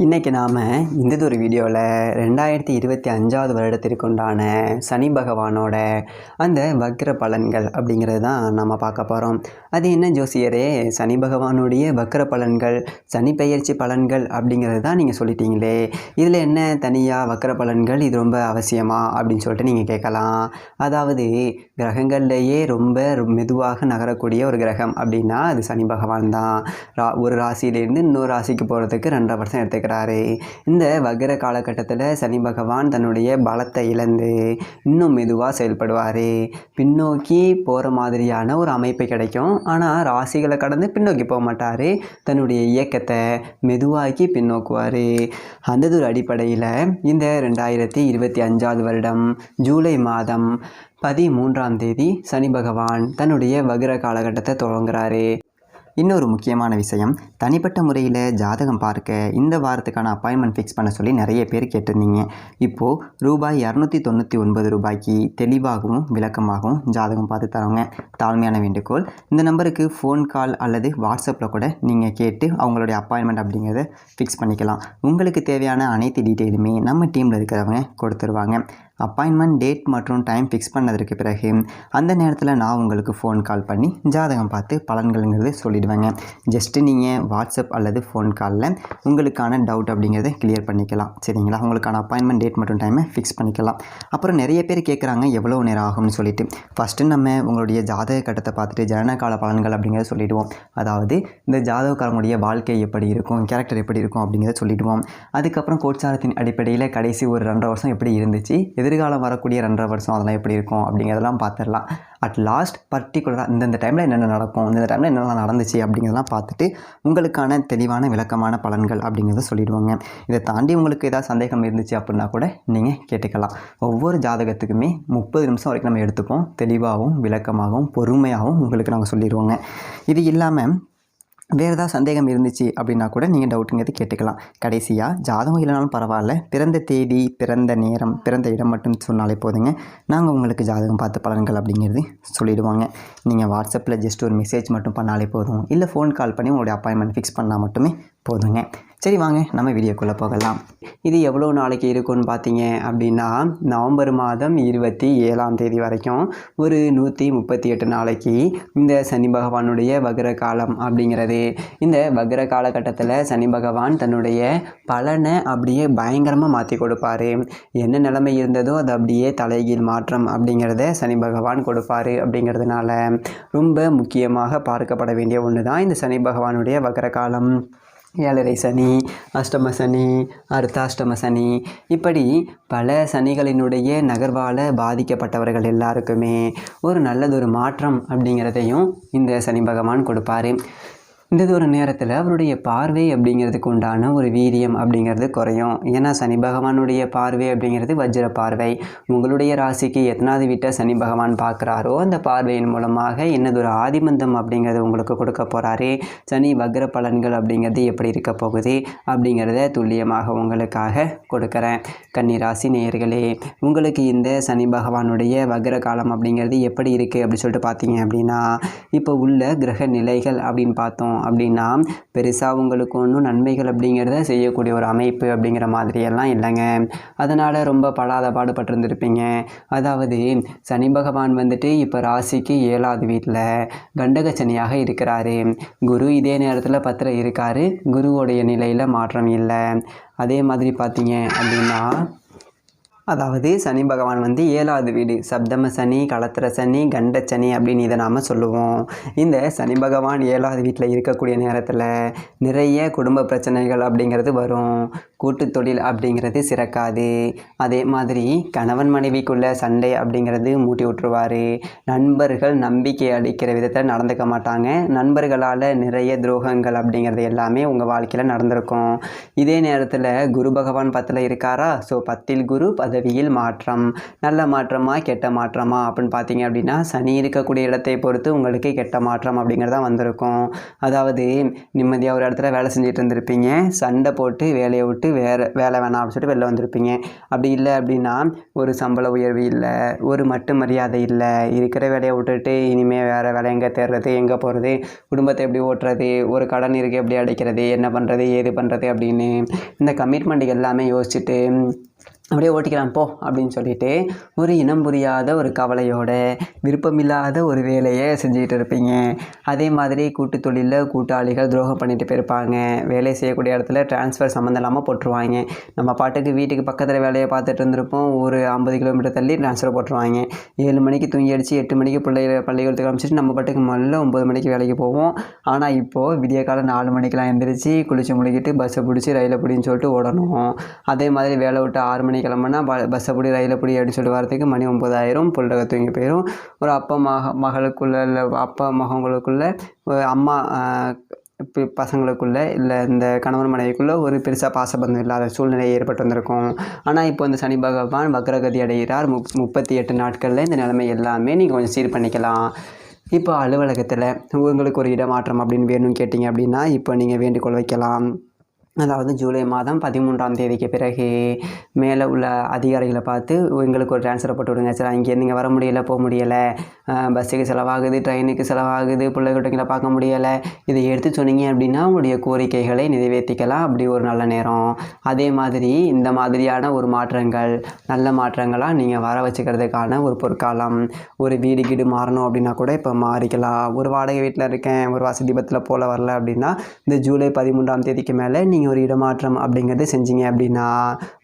இன்றைக்கி நாம் ஒரு வீடியோவில் 2025 வருடத்திற்கு உண்டான சனி பகவானோட அந்த வக்ர பலன்கள் அப்படிங்கிறது தான் நம்ம பார்க்க போகிறோம். அது என்ன ஜோசியரே, சனி பகவானுடைய வக்ர பலன்கள், சனி பெயர்ச்சி பலன்கள் அப்படிங்கிறது தான் நீங்கள் சொல்லிட்டீங்களே, இதில் என்ன தனியாக வக்ர பலன்கள், இது ரொம்ப அவசியமா அப்படின்னு சொல்லிட்டு நீங்கள் கேட்கலாம். அதாவது கிரகங்கள்லேயே ரொம்ப மெதுவாக நகரக்கூடிய ஒரு கிரகம் அப்படின்னா அது சனி பகவான் தான். ஒரு ராசியிலேருந்து இன்னொரு ராசிக்கு போகிறதுக்கு 2.5 வருஷம் எடுத்துக்கிறேன். இந்த வக்ர காலகட்டத்தில் சனி பகவான் தன்னுடைய பலத்தை இழந்து இன்னும் மெதுவாக செயல்படுவார். பின்னோக்கி போகிற மாதிரியான ஒரு அமைப்பு கிடைக்கும். ஆனால் ராசிகளை கடந்து பின்னோக்கி போக மாட்டார், தன்னுடைய இயக்கத்தை மெதுவாக்கி பின்னோக்குவார். அந்த ஒரு அடிப்படையில் இந்த 2025 வருடம் ஜூலை மாதம் 13ஆம் தேதி சனி பகவான் தன்னுடைய வக்ர காலகட்டத்தை தொடங்குறாரு. இன்னொரு முக்கியமான விஷயம், தனிப்பட்ட முறையில் ஜாதகம் பார்க்க இந்த வாரத்துக்கான அப்பாயின்மெண்ட் ஃபிக்ஸ் பண்ண சொல்லி நிறைய பேர் கேட்டிருந்தீங்க. இப்போது ரூபாய் 299 ரூபாய்க்கு தெளிவாகவும் விளக்கமாகவும் ஜாதகம் பார்த்து தரவங்க தாழ்மையான வேண்டுகோள். இந்த நம்பருக்கு ஃபோன் கால் அல்லது வாட்ஸ்அப்பில் கூட நீங்கள் கேட்டு அவங்களுடைய அப்பாயின்மெண்ட் அப்படிங்கிறத ஃபிக்ஸ் பண்ணிக்கலாம். உங்களுக்கு தேவையான அனைத்து டீட்டெயிலுமே நம்ம டீமில் இருக்கிறவங்க கொடுத்துருவாங்க. அப்பாயின்மெண்ட் டேட் மற்றும் டைம் ஃபிக்ஸ் பண்ணதற்கு பிறகு அந்த நேரத்தில் நான் உங்களுக்கு ஃபோன் கால் பண்ணி ஜாதகம் பார்த்து பலன்கள்ங்கிறது சொல்லிடுவேங்க. ஜஸ்ட்டு நீங்கள் வாட்ஸ்அப் அல்லது ஃபோன் காலில் உங்களுக்கான டவுட் அப்படிங்கிறத கிளியர் பண்ணிக்கலாம். சரிங்களா? உங்களுக்கான அப்பாயின்மெண்ட் டேட் மற்றும் டைமை ஃபிக்ஸ் பண்ணிக்கலாம். அப்புறம் நிறைய பேர் கேட்குறாங்க எவ்வளோ நேரம் ஆகும்னு சொல்லிட்டு. ஃபஸ்ட்டு நம்ம உங்களுடைய ஜாதக கட்டத்தை பார்த்துட்டு ஜனனகால பலன்கள் அப்படிங்கிறத சொல்லிவிடுவோம். அதாவது இந்த ஜாதகக்காரங்களுடைய வாழ்க்கை எப்படி இருக்கும், கேரக்டர் எப்படி இருக்கும் அப்படிங்கிறத சொல்லிவிடுவோம். அதுக்கப்புறம் கோட்சாரத்தின் அடிப்படையில் கடைசி ஒரு 2.5 வருஷம் எப்படி இருந்துச்சு, எதிர்காலம் வரக்கூடிய 2.5 வருஷம் அதெல்லாம் எப்படி இருக்கும் அப்படிங்கிறதெல்லாம் பார்த்துடலாம். அட் லாஸ்ட் பர்டிகுலராக இந்தந்த டைமில் என்னென்ன நடக்கும், இந்த டைமில் என்னென்ன நடந்துச்சு அப்படிங்கிறதெல்லாம் பார்த்துட்டு உங்களுக்கான தெளிவான விளக்கமான பலன்கள் அப்படிங்கிறத சொல்லிடுவாங்க. இதை தாண்டி உங்களுக்கு ஏதாவது சந்தேகம் இருந்துச்சு அப்படின்னா கூட நீங்கள் கேட்டுக்கலாம். ஒவ்வொரு ஜாதகத்துக்குமே 30 நிமிஷம் வரைக்கும் நம்ம எடுத்துப்போம். தெளிவாகவும் விளக்கமாகவும் பொறுமையாகவும் உங்களுக்கு நாங்கள் சொல்லிடுவோங்க. இது இல்லாமல் வேறு ஏதாவது சந்தேகம் இருந்துச்சு அப்படின்னா கூட நீங்கள் டவுட்டுங்கிறது கேட்டுக்கலாம். கடைசியாக ஜாதகம் இல்லைனாலும் பரவாயில்ல, பிறந்த தேதி, பிறந்த நேரம், பிறந்த இடம் மட்டும் சொன்னாலே போதுங்க, நாங்கள் உங்களுக்கு ஜாதகம் பார்த்து பலன்கள் அப்படிங்கிறது சொல்லிவிடுவாங்க. நீங்கள் வாட்ஸ்அப்பில் ஜஸ்ட் ஒரு மெசேஜ் மட்டும் பண்ணாலே போதும், இல்லை ஃபோன் கால் பண்ணி உங்களுடைய அப்பாயின்மெண்ட் ஃபிக்ஸ் பண்ணால் மட்டுமே போதுங்க. சரி, வாங்க நம்ம வீடியோக்குள்ளே போகலாம். இது எவ்வளோ நாளைக்கு இருக்குன்னு பார்த்தீங்க அப்படின்னா நவம்பர் மாதம் 27ஆம் தேதி வரைக்கும் ஒரு 138 நாளைக்கு இந்த சனி பகவானுடைய வக்ர காலம் அப்படிங்கிறது. இந்த வக்ர காலகட்டத்தில் சனி பகவான் தன்னுடைய பலனை அப்படியே பயங்கரமாக மாற்றி கொடுப்பார். என்ன நிலைமை இருந்ததோ அது அப்படியே தலைகீழ் மாற்றம் அப்படிங்கிறத சனி பகவான் கொடுப்பார். அப்படிங்கிறதுனால ரொம்ப முக்கியமாக பார்க்கப்பட வேண்டிய ஒன்று தான் இந்த சனி பகவானுடைய வக்ர காலம். 7.5 சனி, அஷ்டம சனி, அர்த்தாஷ்டம சனி, இப்படி பல சனிகளினுடைய நகர்வால் பாதிக்கப்பட்டவர்கள் எல்லாருக்குமே ஒரு நல்லதொரு மாற்றம் அப்படிங்கிறதையும் இந்த சனி பகவான் கொடுப்பார். இந்த ஒரு நேரத்தில் அவருடைய பார்வை அப்படிங்கிறதுக்கு உண்டான ஒரு வீரியம் அப்படிங்கிறது குறையும். ஏன்னா சனி பகவானுடைய பார்வை அப்படிங்கிறது வஜ்ர பார்வை. உங்களுடைய ராசிக்கு எத்தனாவது வீட்டை சனி பகவான் பார்க்குறாரோ அந்த பார்வையின் மூலமாக என்னதொரு ஆதிமந்தம் அப்படிங்கிறது உங்களுக்கு கொடுக்க போகிறாரு. சனி வக்ர பலன்கள் அப்படிங்கிறது எப்படி இருக்க போகுது அப்படிங்கிறத துல்லியமாக உங்களுக்காக கொடுக்குறேன். கன்னி ராசி நேயர்களே, உங்களுக்கு இந்த சனி பகவானுடைய வக்ர காலம் அப்படிங்கிறது எப்படி இருக்குது அப்படின்னு சொல்லிட்டு பார்த்தீங்க அப்படின்னா, இப்போ உள்ள கிரக நிலைகள் அப்படின்னு பார்த்தோம் அப்படின்னா பெருசாக உங்களுக்கு ஒன்றும் நன்மைகள் அப்படிங்கிறத செய்யக்கூடிய ஒரு அமைப்பு அப்படிங்கிற மாதிரியெல்லாம் இல்லைங்க. அதனால் ரொம்ப படாத பாடுபட்டிருந்துருப்பீங்க. அதாவது சனி பகவான் வந்துட்டு இப்போ ராசிக்கு 7ஆவது வீட்டில் கண்டக சனியாக இருக்கிறாரு. குரு இதே நேரத்தில் 10ல் இருக்கார். குருவோடைய நிலையில் மாற்றம் இல்லை. அதே மாதிரி பார்த்தீங்க அப்படின்னா, அதாவது சனி பகவான் 7ஆவது வீடு, சப்தம சனி, களத்திர சனி, கண்ட சனி அப்படின்னு இதை நாம் சொல்லுவோம். இந்த சனி பகவான் 7ஆவது வீட்டில் இருக்கக்கூடிய நேரத்தில் நிறைய குடும்ப பிரச்சனைகள் அப்படிங்கிறது வரும். கூட்டு தொழில் அப்படிங்கிறது சிறக்காது. அதே மாதிரி கணவன் மனைவிக்குள்ள சண்டை அப்படிங்கிறது மூட்டி விட்டுருவார். நண்பர்கள் நம்பிக்கை அளிக்கிற விதத்தில் நடந்துக்க மாட்டாங்க. நண்பர்களால் நிறைய துரோகங்கள் அப்படிங்கிறது எல்லாமே உங்கள் வாழ்க்கையில் நடந்திருக்கும். இதே நேரத்தில் குரு பகவான் 10ல் இருக்காரா, ஸோ 10ல் குரு பதவியில் மாற்றம். நல்ல மாற்றமா கெட்ட மாற்றமா அப்படின்னு பார்த்தீங்க அப்படின்னா சனி இருக்கக்கூடிய இடத்தை பொறுத்து உங்களுக்கு கெட்ட மாற்றம் அப்படிங்கிறதான் வந்திருக்கும். அதாவது நிம்மதியாக ஒரு இடத்துல வேலை செஞ்சுட்டு இருந்திருப்பீங்க, சண்டை போட்டு வேலையை விட்டு வேலை வேணாம் அப்படின்னு சொல்லிட்டு வெளில வந்திருப்பீங்க. அப்படி இல்லை அப்படின்னா ஒரு சம்பள உயர்வு இல்லை, ஒரு மட்டு மரியாதை இல்லை, இருக்கிற வேலையை விட்டுட்டு இனிமேல் வேறு வேலை எங்கே தேடுறது, எங்கே போகிறது, குடும்பத்தை எப்படி ஓட்டுறது, ஒரு கடன் இருக்குது எப்படி அடைக்கிறது, என்ன பண்ணுறது ஏது பண்ணுறது அப்படின்னு இந்த கமிட்மெண்ட் எல்லாமே யோசிச்சுட்டு அப்படியே ஓட்டிக்கலாம் போ அப்படின்னு சொல்லிட்டு ஒரு இனம் புரியாத ஒரு கவலையோட விருப்பமில்லாத ஒரு வேலையை செஞ்சுக்கிட்டு இருப்பீங்க. அதே மாதிரி கூட்டு தொழிலில் கூட்டாளிகள் துரோகம் பண்ணிட்டு போயிருப்பாங்க. வேலை செய்யக்கூடிய இடத்துல டிரான்ஸ்ஃபர் சம்மந்தம் இல்லாமல் போட்டுருவாங்க. நம்ம பாட்டுக்கு வீட்டுக்கு பக்கத்தில் வேலையை பார்த்துட்டு இருந்திருப்போம், ஒரு 50 கிலோமீட்டர் தள்ளி டிரான்ஸ்ஃபர் போட்டுருவாங்க. 7 மணிக்கு தூங்கி அடித்து 8 மணிக்கு பள்ளிக்கூடத்துக்கு அனுப்பிச்சிட்டு நம்ம பாட்டுக்கு முதல்ல 9 மணிக்கு வேலைக்கு போவோம். ஆனால் இப்போது விடிய காலம் 4 மணிக்கெலாம் எழுந்திரிச்சு குளிச்சு முழுகிட்டு பஸ்ஸை பிடிச்சி ரயிலை பிடின்னு சொல்லிட்டு ஓடணும். அதே மாதிரி வேலை விட்டு 6 மணிக்கு கிளம்புனா பஸ்ஸை பிடி ரயிலை பிடி அப்படின்னு சொல்லிட்டு வரதுக்கு மணி 9 ஆயிரும். புள்ளக தூங்கி போயிடும். ஒரு அப்பா மகளுக்குள்ளே இல்லை அப்பா மகங்களுக்குள்ளே அம்மா பசங்களுக்குள்ளே இல்லை இந்த கணவன் மனைவிக்குள்ளே ஒரு பெருசாக பாசபந்தம் இல்லாத சூழ்நிலை ஏற்பட்டு வந்திருக்கும். ஆனால் இப்போ இந்த சனி பகவான் வக்ரகதி அடைகிறார். 38 நாட்களில் இந்த நிலைமை எல்லாமே நீங்கள் கொஞ்சம் சீர் பண்ணிக்கலாம். இப்போ அலுவலகத்தில் உங்களுக்கு ஒரு இடமாற்றம் அப்படின்னு வேணும்னு கேட்டிங்க அப்படின்னா இப்போ நீங்கள் வேண்டுகோள் வைக்கலாம். அதாவது ஜூலை மாதம் 13ஆம் தேதிக்கு பிறகு மேலே உள்ள அதிகாரிகளை பார்த்து எங்களுக்கு ஒரு ட்ரான்ஸ்ஃபர் போட்டு விடுங்க சார், அங்கேருந்து இங்கே வர முடியலை, போக முடியலை, பஸ்ஸுக்கு செலவாகுது, ட்ரெயினுக்கு செலவாகுது, பிள்ளைகிட்டங்களை பார்க்க முடியலை, இதை எடுத்து சொன்னீங்க அப்படின்னா உங்களுடைய கோரிக்கைகளை நிறைவேற்றிக்கலாம். அப்படி ஒரு நல்ல நேரம். அதே மாதிரி இந்த மாதிரியான ஒரு மாற்றங்கள் நல்ல மாற்றங்களாக நீங்கள் வர வச்சுக்கிறதுக்கான ஒரு பொற்காலம். ஒரு வீடு கீடு மாறணும் அப்படின்னா கூட இப்போ மாறிக்கலாம். ஒரு வாடகை வீட்டில் இருக்கேன், ஒரு வசதி பத்தில் போல் வரல அப்படின்னா இந்த ஜூலை 13ஆம் தேதிக்கு மேலே நீங்கள் ஒரு இடமாற்றம் அப்படிங்கிறது செஞ்சீங்க அப்படின்னா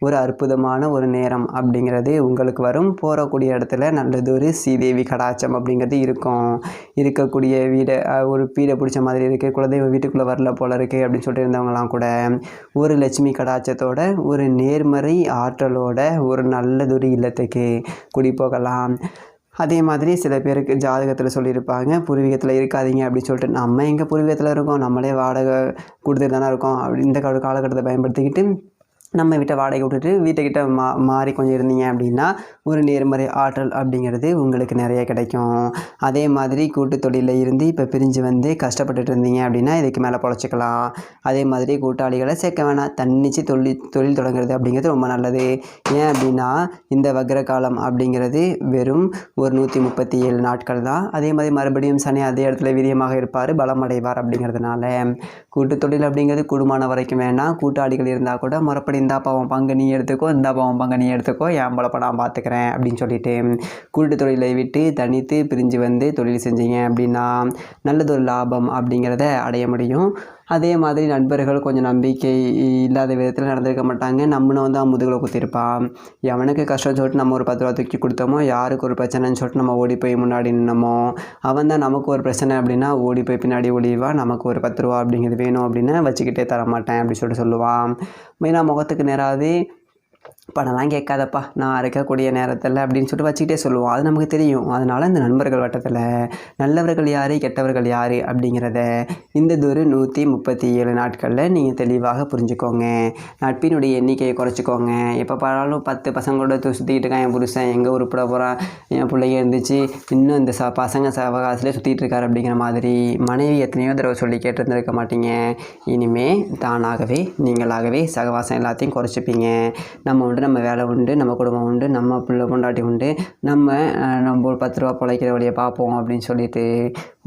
ஒரு அற்புதமான ஒரு நேரம் அப்படிங்கிறது உங்களுக்கு வரும். போகக்கூடிய இடத்துல நல்லதொரு ஸ்ரீதேவி கடாட்சம் அப்படிங்கிறது இருக்கும். இருக்கக்கூடிய ஒரு வீடை பிடிச்ச மாதிரி இருக்குது, குலதெய்வ வீட்டுக்குள்ளே வரல போல இருக்குது அப்படின்னு சொல்லிட்டு இருந்தவங்களாம் கூட ஒரு லட்சுமி கடாட்சத்தோட ஒரு நேர்மறை ஆற்றலோட ஒரு நல்லதொரு இல்லத்துக்கு குடி போகலாம். அதே மாதிரி சில பேருக்கு ஜாதகத்தில் சொல்லியிருப்பாங்க பூர்வீகத்தில் இருக்காதீங்க அப்படின்னு சொல்லிட்டு. நம்ம எங்கே பூர்வீகத்தில் இருக்கோம், நம்மளே வாடகை கொடுத்துட்டு தானே இருக்கோம். அப்படி இந்த காலகட்டத்தை பயன்படுத்திக்கிட்டு நம்ம வீட்டை வாடகை விட்டுட்டு வீட்டுக்கிட்ட மாறி கொஞ்சம் இருந்தீங்க அப்படின்னா ஒரு நேர்மறை ஆற்றல் அப்படிங்கிறது உங்களுக்கு நிறைய கிடைக்கும். அதே மாதிரி கூட்டு தொழிலில் இருந்து இப்போ பிரிஞ்சு வந்து கஷ்டப்பட்டுட்டு இருந்தீங்க அப்படின்னா இதுக்கு மேலே பொழைச்சிக்கலாம். அதே மாதிரி கூட்டாளிகளை சேர்க்க வேணாம், தன்னிச்சு தொழில் தொடங்குறது அப்படிங்கிறது ரொம்ப நல்லது. ஏன் அப்படின்னா இந்த வக்ர காலம் அப்படிங்கிறது வெறும் ஒரு 137 நாட்கள் தான். அதே மாதிரி மறுபடியும் சனி அதே இடத்துல வீரியமாக இருப்பார், பலம் அடைவார். அப்படிங்கிறதுனால கூட்டு தொழில் அப்படிங்கிறது கூடுமான வரைக்கும் வேணாம். கூட்டாளிகள் இருந்தால் கூட முறைப்படி இந்தா பாவம் பங்கு நீ எடுத்துக்கோ, இந்த பாவம் பங்கு நீ எடுத்துக்கோ, என் பொழப்ப நான் பார்த்துக்கிறேன் அப்படின்னு சொல்லிட்டு கூட்டு தொழிலை விட்டு தனித்து பிரிஞ்சு வந்து தொழில் செஞ்சீங்க அப்படின்னா நல்லதொரு லாபம் அப்படிங்கிறத அடைய முடியும். அதே மாதிரி நண்பர்கள் கொஞ்சம் நம்பிக்கை இல்லாத விதத்தில் நடந்திருக்க மாட்டாங்க. நம்மளை வந்து முதுகில் குத்திருப்பான். எவனுக்கு கஷ்டம் சொல்லிட்டு நம்ம ஒரு 10 ரூபா தூக்கி கொடுத்தோமோ, யாருக்கு ஒரு பிரச்சனைன்னு சொல்லிட்டு நம்ம ஓடி போய் முன்னாடி நின்னமோ, அவன் தான் நமக்கு ஒரு பிரச்சனை அப்படின்னா ஓடி போய் பின்னாடி ஓடிவான். நமக்கு ஒரு 10 ரூபா அப்படிங்கிறது வேணும் அப்படின்னா வச்சுக்கிட்டே தரமாட்டேன் அப்படின்னு சொல்லிட்டு சொல்லுவான். மெயினாக முகத்துக்கு நேராது பணம்லாம் கேட்காதப்பா நான் இருக்கக்கூடிய நேரத்தில் அப்படின்னு சொல்லிட்டு வச்சுக்கிட்டே சொல்லுவோம். அது நமக்கு தெரியும். அதனால் இந்த நண்பர்கள் வட்டத்தில் நல்லவர்கள் யார் கெட்டவர்கள் யார் அப்படிங்கிறத இந்த 137 நாட்களில் நீங்கள் தெளிவாக புரிஞ்சுக்கோங்க. நட்பினுடைய எண்ணிக்கையை குறைச்சிக்கோங்க. எப்போ பார்த்தாலும் 10 பசங்களோட சுற்றிக்கிட்டு இருக்கான் என் புருஷன், எங்கே உருப்பிட போகிறான், என் பிள்ளைங்க இருந்துச்சு, இன்னும் இந்த பசங்க சவகாசிலே சுற்றிட்டு இருக்காரு அப்படிங்கிற மாதிரி மனைவி எத்தனையோ தடவை சொல்லி கேட்டுருந்துருக்க மாட்டீங்க. இனிமே தானாகவே நீங்களாகவே சகவாசம் எல்லாத்தையும் குறைச்சிப்பீங்க. நம்ம வேலை உண்டு, நம்ம குடும்பம் உண்டு, நம்ம பிள்ளை பொண்டாட்டி உண்டு, நம்ம ஒரு 10 ரூபா பிழைக்கிற வழியை பார்ப்போம் அப்படின்னு சொல்லிட்டு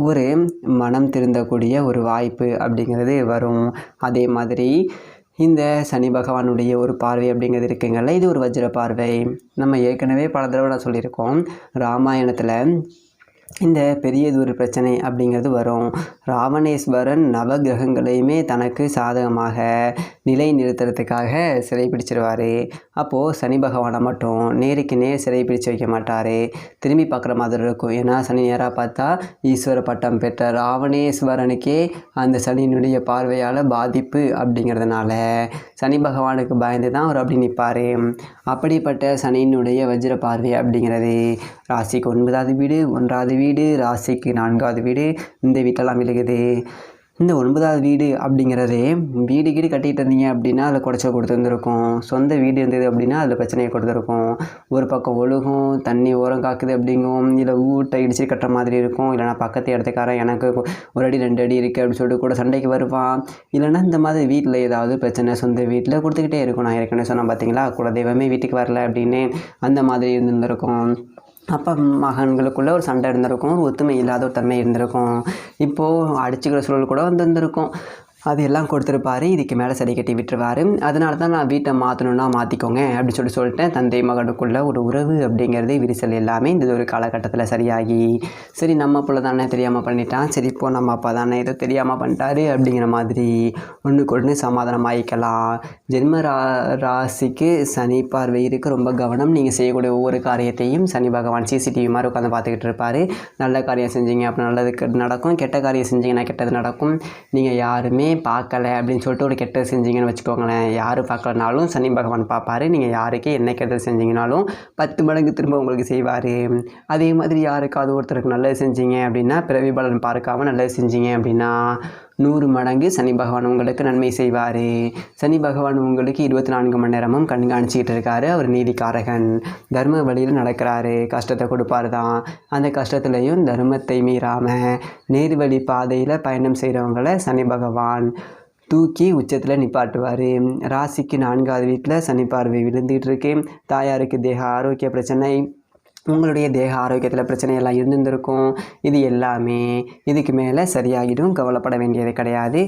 ஒரு மனம் திருந்தக்கூடிய ஒரு வாய்ப்பு அப்படிங்கிறது வரும். அதே மாதிரி இந்த சனி பகவானுடைய ஒரு பார்வை அப்படிங்கிறது இருக்குங்கள்ல, இது ஒரு வஜ்ர பார்வை. நம்ம ஏற்கனவே பல தடவை நான் சொல்லியிருக்கோம். ராமாயணத்தில் இந்த பெரியதொரு பிரச்சனை அப்படிங்கிறது வரும். ராவணேஸ்வரன் நவகிரகங்களையுமே தனக்கு சாதகமாக நிலை நிறுத்துறதுக்காக சிறை பிடிச்சிருவார். அப்போது சனி பகவானை மட்டும் நேருக்கு நேர் சிறை பிடிச்சு வைக்க மாட்டார், திரும்பி பார்க்குற மாதிரி இருக்கும். ஏன்னா சனி நேராக பார்த்தா ஈஸ்வர பட்டம் பெற்ற ராவணேஸ்வரனுக்கே அந்த சனியினுடைய பார்வையால் பாதிப்பு அப்படிங்கிறதுனால சனி பகவானுக்கு பயந்து தான் அவர் அப்படி நிற்பார். அப்படிப்பட்ட சனியினுடைய வஜ்ர பார்வை அப்படிங்கிறது ராசிக்கு 9வது வீடு, 1வது வீடு, ராசிக்கு 4வது வீடு, இந்த வீட்டெல்லாம் விழுகுது. இந்த 9வது வீடு அப்படிங்கிறதே வீடு கீடு கட்டிகிட்டு இருந்தீங்க அப்படின்னா அதில் குடைச்சல் கொடுத்துருந்துருக்கும். சொந்த வீடு இருந்தது அப்படின்னா அதில் பிரச்சனையை கொடுத்துருக்கும். ஒரு பக்கம் ஒழுகும், தண்ணி ஓரம் காக்குது அப்படிங்கும், இல்லை வீட்டை இடிச்சு கட்டுற மாதிரி இருக்கும். இல்லைனா பக்கத்து இடத்துக்காரன் எனக்கு 1 அடி 2 அடி இருக்குது அப்படின்னு சொல்லிட்டு கூட சண்டைக்கு வருவான். இல்லைனா இந்த மாதிரி வீட்டில் ஏதாவது பிரச்சனை சொந்த வீட்டில் கொடுத்துக்கிட்டே இருக்கும். நான் ஏற்கனவே சொன்னேன் பார்த்தீங்களா, குலதெய்வமே வீட்டுக்கு வரல அப்படின்னு அந்த மாதிரி இருந்திருக்கும். அப்போ மகன்களுக்குள்ளே ஒரு சண்டை இருந்திருக்கும், ஒரு ஒத்துமை இல்லாத ஒரு தன்மை இருந்திருக்கும். இப்போது அடிச்சுக்கிற சூழல் கூட வந்திருந்திருக்கும். அது எல்லாம் கொடுத்துருப்பாரு. இதுக்கு மேலே சரி கட்டி விட்டுருவார். அதனால தான் நான் வீட்டை மாற்றணுன்னா மாற்றிக்கோங்க அப்படின்னு சொல்லிட்டேன். தந்தை மகனுக்குள்ள ஒரு உறவு அப்படிங்கிறது விரிசல் எல்லாமே இந்த ஒரு காலகட்டத்தில் சரியாகி, சரி நம்ம பிள்ளை தானே தெரியாமல் பண்ணிட்டான், சரி இப்போ நம்ம அப்பா தானே ஏதோ தெரியாமல் பண்ணிட்டாரு அப்படிங்கிற மாதிரி ஒன்றுக்கு சமாதானம் ஆகிக்கலாம். ஜென்ம ராசிக்கு சனி பார்வை இருக்குது. ரொம்ப கவனம். நீங்கள் செய்யக்கூடிய ஒவ்வொரு காரியத்தையும் சனி பகவான் சிசிடிவி மாதிரி உட்காந்து பார்த்துக்கிட்டு இருப்பார். நல்ல காரியம் செஞ்சீங்க அப்போ நல்லது நடக்கும், கெட்ட காரியம் செஞ்சீங்கன்னா கெட்டது நடக்கும். நீங்கள் யாருமே பார்க்கலை அப்படின்னு சொல்லிட்டு ஒரு கெட்டது செஞ்சீங்கன்னு வச்சுக்கோங்களேன், யார் பார்க்கலனாலும் சனி பகவான் பார்ப்பார். நீங்கள் யாருக்கு என்ன கெட்டது செஞ்சீங்கனாலும் 10 மடங்கு திரும்ப உங்களுக்கு செய்வார். அதே மாதிரி யாருக்காவது ஒருத்தருக்கு நல்லது செஞ்சீங்க அப்படின்னா, பிறவி பலன் பார்க்காம நல்லது செஞ்சீங்க அப்படின்னா 100 மடங்கு சனி பகவான் உங்களுக்கு நன்மை செய்வார். சனி பகவான் உங்களுக்கு 24 மணி நேரமும் கண்காணிச்சிக்கிட்டு இருக்காரு. அவர் நீதிக்காரகன், தர்ம வழியில் நடக்கிறாரு. கஷ்டத்தை கொடுப்பார் தான். அந்த கஷ்டத்துலேயும் தர்மத்தை மீறாமல் நேர்வழி பாதையில் பயணம் செய்கிறவங்கள சனி பகவான் தூக்கி உச்சத்தில் நிப்பாட்டுவார். ராசிக்கு 4வது வீட்டில் சனி பார்வை விழுந்துகிட்டு இருக்கு. தாயாருக்கு தேக ஆரோக்கிய பிரச்சனை, உங்களுடைய தேக ஆரோக்கியத்தில் பிரச்சனையெல்லாம் இருந்திருக்கும். இது எல்லாமே இதுக்கு மேலே சரியாகிடும், கவலைப்பட வேண்டியது கிடையாது.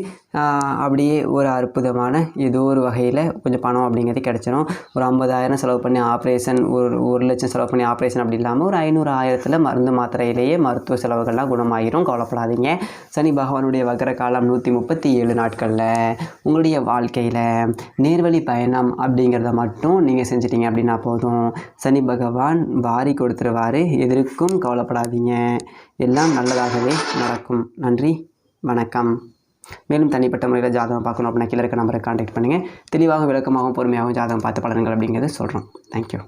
அப்படியே ஒரு அற்புதமான ஏதோ ஒரு வகையில் கொஞ்சம் பணம் அப்படிங்கிறது கிடச்சிடும். ஒரு 50,000 செலவு பண்ணி ஆப்ரேஷன், ஒரு லட்சம் செலவு பண்ணி ஆப்ரேஷன் அப்படி இல்லாமல் ஒரு 500,000 மருந்து மாத்திரையிலேயே மருத்துவ செலவுகள்லாம் குணமாகிடும். கவலைப்படாதீங்க. சனி பகவானுடைய வக்ர காலம் 137 நாட்களில் உங்களுடைய வாழ்க்கையில் நேர்வழி பயணம் அப்படிங்கிறத மட்டும் நீங்கள் செஞ்சிட்டிங்க அப்படின்னா போதும். சனி பகவான் வாரி கொடுத்துருவார். எதற்கும் கவலைப்படாதீங்க, எல்லாம் நல்லதாகவே நடக்கும். நன்றி, வணக்கம். மேலும் தனிப்பட்ட முறையில் ஜாதகம் பார்க்கணும் அப்படின்னா கீழே இருக்க நம்பரை கான்டாக்ட் பண்ணுங்கள். தெளிவாக விளக்கமாகவும் பொறுமையாகவும் ஜாதகம் பார்த்து பலன்கள் அப்படிங்கிறத சொல்கிறோம். தேங்க்யூ.